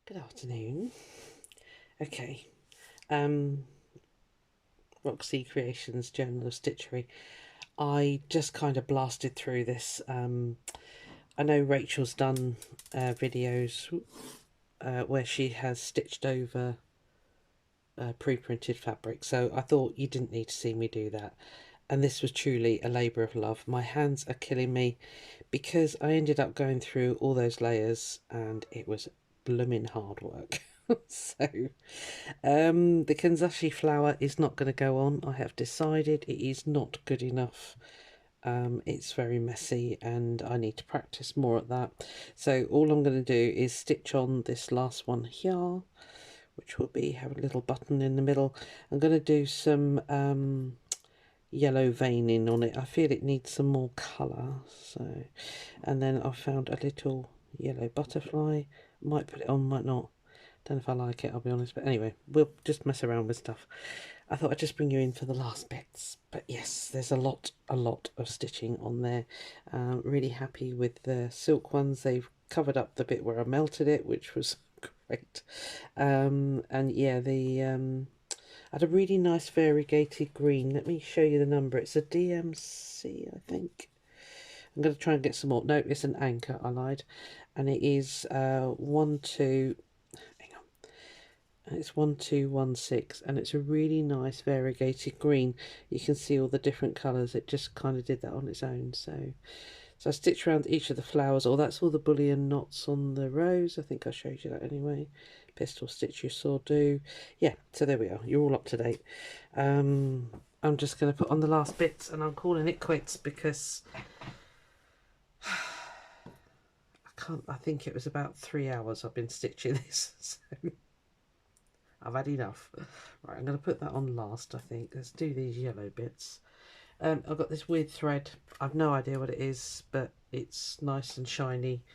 Good afternoon. Okay, Roxy Creations Journal of Stitchery. I just kind of blasted through this. I know Rachel's done videos where she has stitched over pre-printed fabric, so I thought you didn't need to see me do that. And this was truly a labour of love. My hands are killing me because I ended up going through all those layers and it was blooming hard work. So the Kanzashi flower is not going to go on. I have decided it is not good enough. It's very messy and I need to practice more at that. So all I'm going to do is stitch on this last one here, which will be have a little button in the middle. I'm going to do some yellow veining on it. I feel it needs some more colour. So, and then I found a little yellow butterfly. Might put it on, might not. Don't know if I like it, I'll be honest. But anyway, we'll just mess around with stuff. I thought I'd just bring you in for the last bits. But yes, there's a lot of stitching on there. Really happy with the silk ones. They've covered up the bit where I melted it, which was great. And yeah, I had a really nice variegated green. Let me show you the number. It's a DMC, I think. I'm going to try and get some more. No, it's an anchor, I lied. And it is 1216, and it's a really nice variegated green. You can see all the different colours. It just kind of did that on its own. So I stitched around each of the flowers. Oh, that's all the bullion knots on the rose. I think I showed you that anyway. Pistol stitch you saw do. Yeah, so there we are. You're all up to date. I'm just going to put on the last bits and I'm calling it quits because I think it was about 3 hours I've been stitching this. So I've had enough. Right, I'm going to put that on last, I think. Let's do these yellow bits. I've got this weird thread. I've no idea what it is, but it's nice and shiny,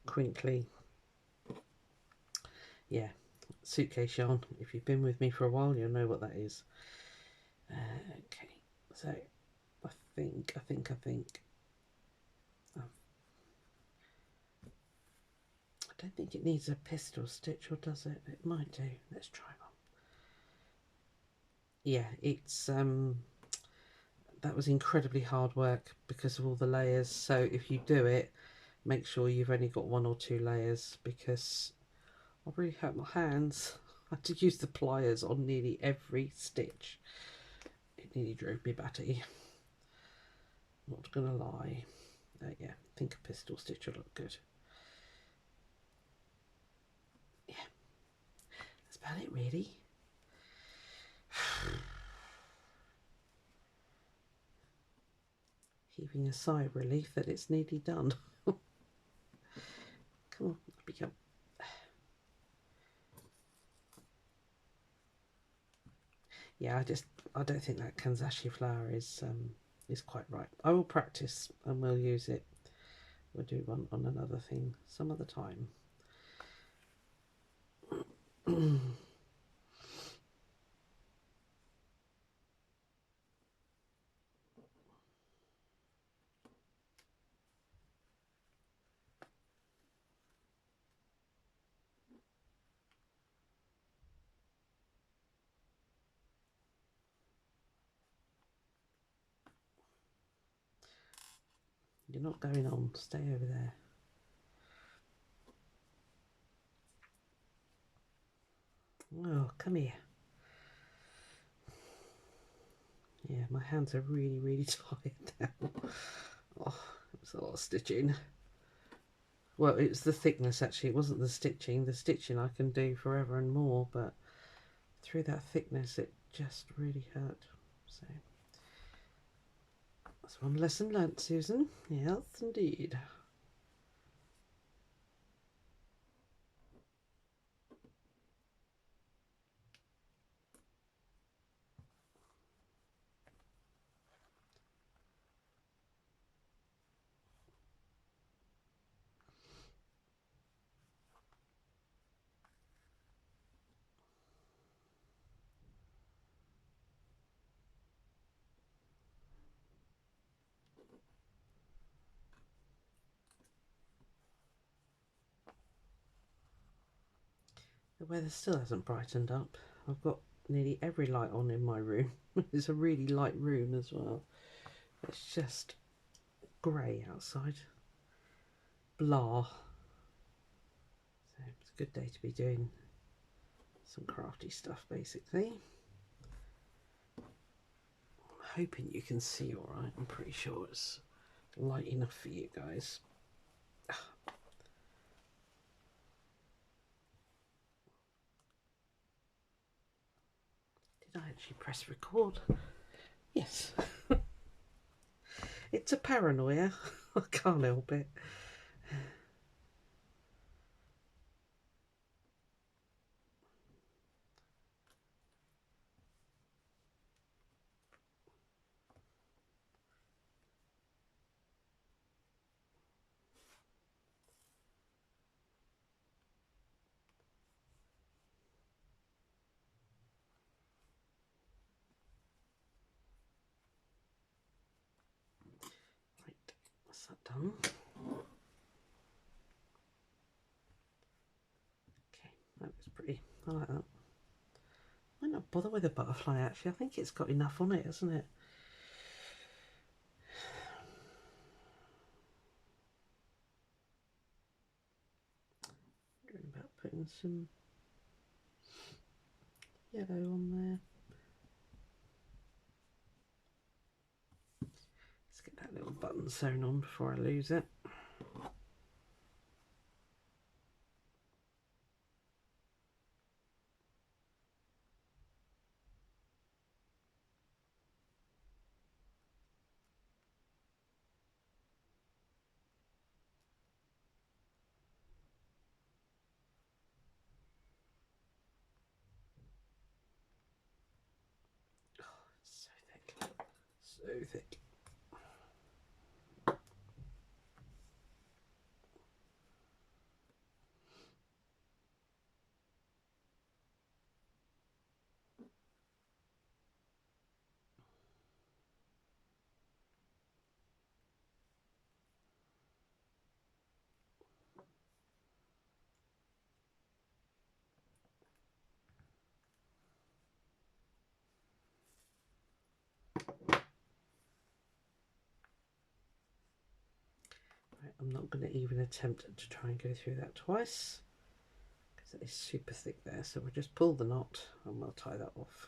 crinkly. Yeah, suitcase yarn. If you've been with me for a while, you'll know what that is. Okay, so I think. Oh, I don't think it needs a pistol stitch, or does it? It might do. Let's try one. Yeah, it's that was incredibly hard work because of all the layers. So if you do it, make sure you've only got 1 or 2 layers because I really hurt my hands. I had to use the pliers on nearly every stitch. It nearly drove me batty. Not gonna lie. Yeah, I think a pistol stitch will look good. Yeah, that's about it really. Heaving a sigh of relief that it's nearly done. Come on, up you go. Yeah, I don't think that Kanzashi flower is quite right. I will practice and we'll use it. We'll do one on another thing some other time. You're not going on, stay over there. Oh, come here. Yeah, my hands are really tired now. Oh, it was a lot of stitching. Well, it was the thickness actually, it wasn't the stitching. The stitching I can do forever and more, but through that thickness it just really hurt. So that's one lesson learnt, Susan. Yes, indeed. The weather still hasn't brightened up. I've got nearly every light on in my room. It's a really light room as well. It's just grey outside. Blah. So it's a good day to be doing some crafty stuff, basically. I'm hoping you can see all right. I'm pretty sure it's light enough for you guys. Did I actually press record? Yes. It's a paranoia. I can't help it. Right, that's that done. Okay, that was pretty. I like that. I might not bother with a butterfly actually. I think it's got enough on it, hasn't it? Wondering about putting some yellow on there. Let's get that little button sewn on before I lose it. So thick, so thick. Right, I'm not going to even attempt to try and go through that twice because it is super thick there. So we'll just pull the knot and we'll tie that off.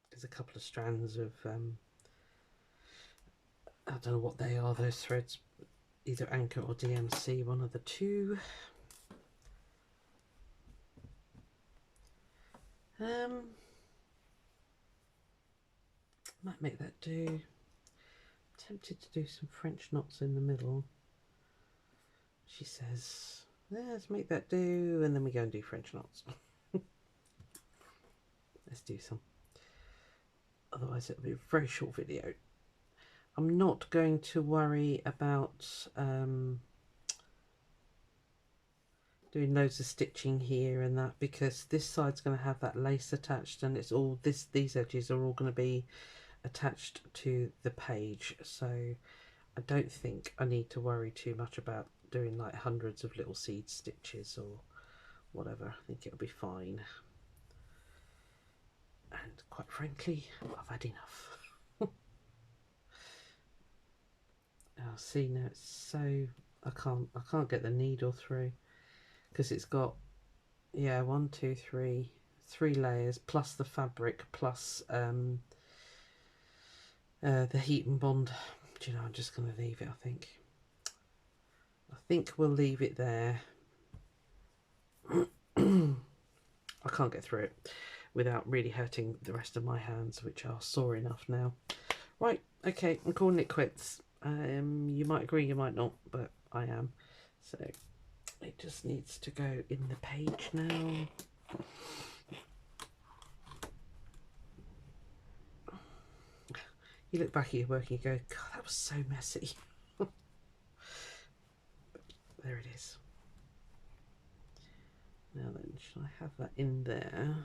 There's a couple of strands of I don't know what they are, those threads, either Anchor or DMC, one of the two. Might make that do. Tempted to do some French knots in the middle. She says, let's make that do, and then we go and do French knots. Let's do some. Otherwise it'll be a very short video. I'm not going to worry about doing loads of stitching here and that, because this side's going to have that lace attached, and it's all these edges are all going to be attached to the page, so I don't think I need to worry too much about doing like hundreds of little seed stitches or whatever. I think it'll be fine, and quite frankly I've had enough. Now see, now it's so I can't get the needle through because it's got, yeah, 1 2 3 layers plus the fabric plus the heat and bond. Do you know, I'm just going to leave it. I think we'll leave it there. I can't get through it without really hurting the rest of my hands, which are sore enough now. Right, okay, I'm calling it quits. You might agree, you might not, but I am. So it just needs to go in the page now. You look back at your work and you go, God, that was so messy. There it is. Now then, shall I have that in there?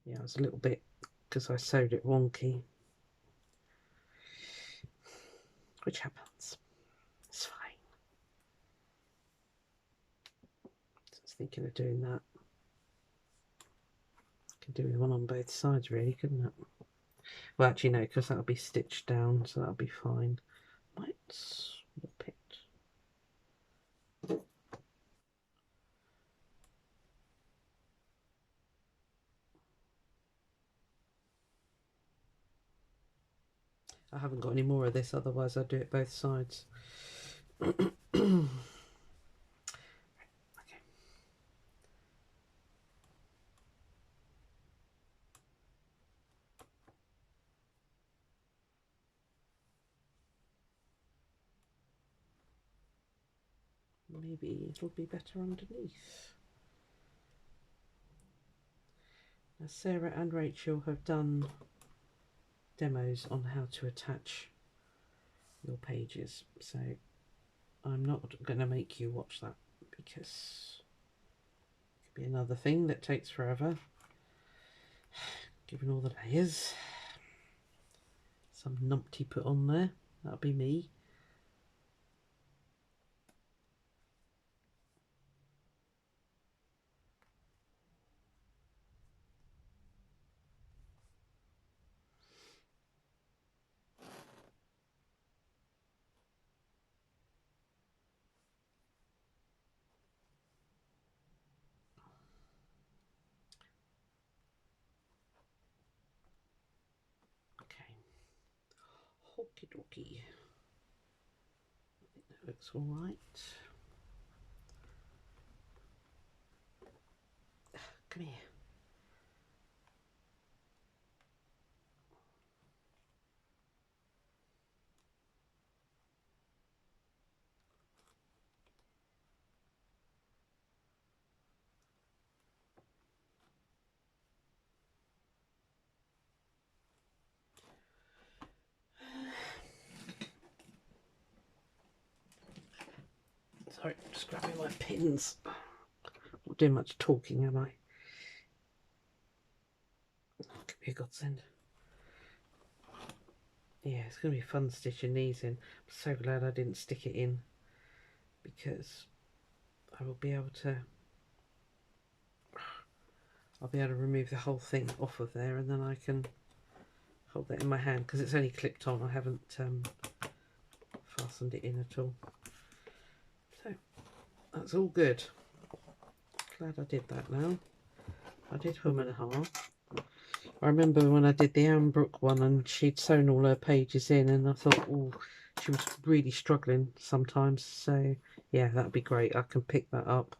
Yeah, I was a little bit because I sewed it wonky, which happens. It's fine. I was thinking of doing that. Could do with one on both sides, really, couldn't it? Well, actually, no, because that'll be stitched down, so that'll be fine. Might swap it. I haven't got any more of this, otherwise I'd do it both sides. Okay. Maybe it'll be better underneath. Now, Sarah and Rachel have done demos on how to attach your pages, so I'm not going to make you watch that because it could be another thing that takes forever, given all the layers. Some numpty put on there, that'll be me. Okie dokie. I think that looks all right. Come here. Sorry, just grabbing my pins. Not doing much talking, am I? Oh, could be a godsend. Yeah, it's going to be fun stitching these in. I'm so glad I didn't stick it in, because I will be able to, I'll be able to remove the whole thing off of there, and then I can hold that in my hand, because it's only clipped on. I haven't fastened it in at all. So that's all good. Glad I did that now. I did hum and ha. I remember when I did the Anne Brooke one and she'd sewn all her pages in, and I thought, oh, she was really struggling sometimes. So yeah, that'd be great. I can pick that up,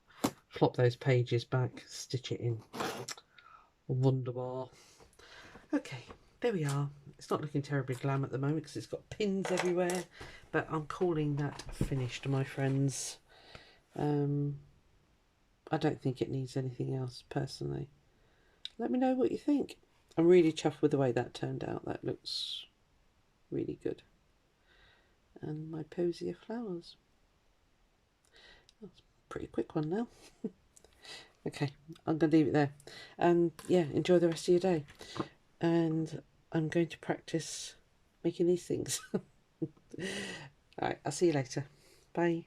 flop those pages back, stitch it in. Wonderbar. Okay, there we are. It's not looking terribly glam at the moment because it's got pins everywhere, but I'm calling that finished, my friends. I don't think it needs anything else personally. Let me know what you think. I'm really chuffed with the way that turned out. That looks really good. And my posier flowers. That's a pretty quick one now. Okay, I'm going to leave it there. And yeah, enjoy the rest of your day. And I'm going to practice making these things. Alright, I'll see you later. Bye.